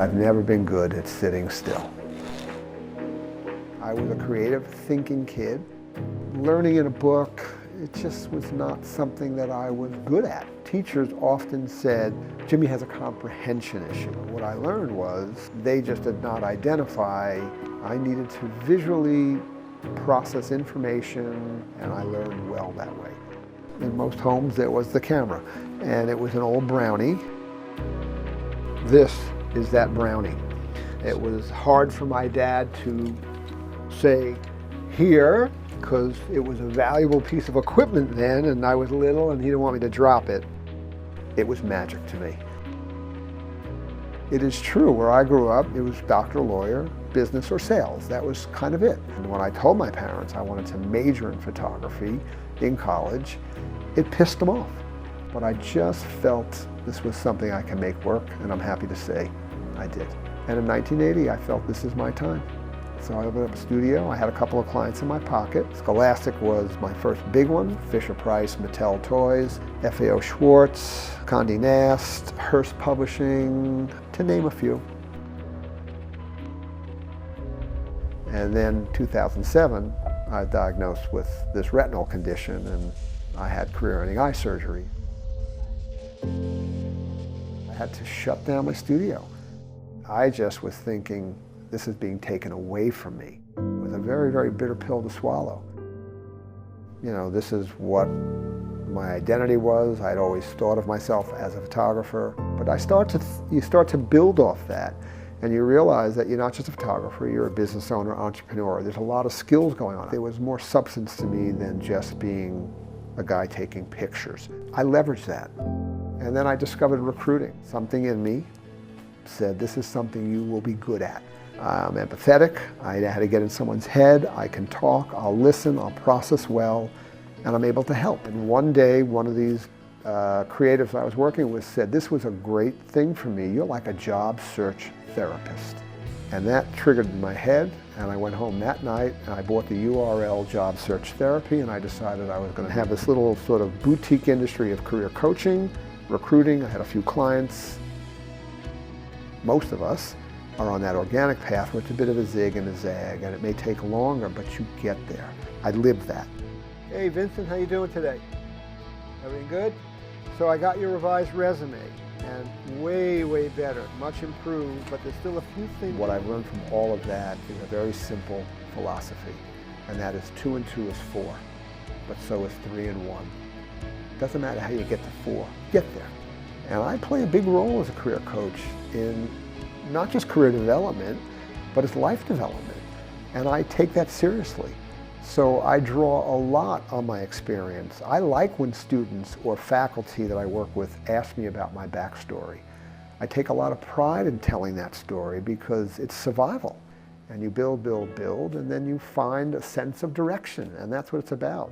I've never been good at sitting still. I was a creative thinking kid. Learning in a book, it just was not something that I was good at. Teachers often said, Jimmy has a comprehension issue. What I learned was they just did not identify. I needed to visually process information, and I learned well that way. In most homes, there was the camera, and it was an old Brownie. This is that Brownie. It was hard for my dad to say, here, because it was a valuable piece of equipment then, and I was little and he didn't want me to drop it. It was magic to me. It is true, where I grew up, it was doctor, lawyer, business, or sales. That was kind of it. And when I told my parents I wanted to major in photography in college, it pissed them off. But I just felt this was something I can make work, and I'm happy to say I did. And in 1980, I felt this is my time. So I opened up a studio. I had a couple of clients in my pocket. Scholastic was my first big one. Fisher-Price, Mattel Toys, FAO Schwartz, Condé Nast, Hearst Publishing, to name a few. And then 2007, I was diagnosed with this retinal condition, and I had career-ending eye surgery. I had to shut down my studio. I just was thinking, this is being taken away from me. It was a very, very bitter pill to swallow. You know, this is what my identity was. I'd always thought of myself as a photographer. But you start to build off that, and you realize that you're not just a photographer, you're a business owner, entrepreneur. There's a lot of skills going on. There was more substance to me than just being a guy taking pictures. I leveraged that. And then I discovered recruiting. Something in me said, this is something you will be good at. I'm empathetic. I know how to get in someone's head. I can talk. I'll listen. I'll process well. And I'm able to help. And one day, one of these creatives I was working with said, this was a great thing for me. You're like a job search therapist. And that triggered in my head. And I went home that night and I bought the URL Job Search Therapy, and I decided I was going to have this little sort of boutique industry of career coaching, recruiting. I had a few clients. Most of us are on that organic path where it's a bit of a zig and a zag, and it may take longer, but you get there. I lived that. Hey Vincent, how you doing today? Everything good? So I got your revised resume, and way, way better, much improved, but there's still a few things. What I've learned from all of that is a very simple philosophy, and that is 2 and 2 is 4, but so is 3 and 1. Doesn't matter how you get to 4, get there. And I play a big role as a career coach in not just career development, but it's life development. And I take that seriously. So I draw a lot on my experience. I like when students or faculty that I work with ask me about my backstory. I take a lot of pride in telling that story because it's survival. And you build, build, build, and then you find a sense of direction, and that's what it's about.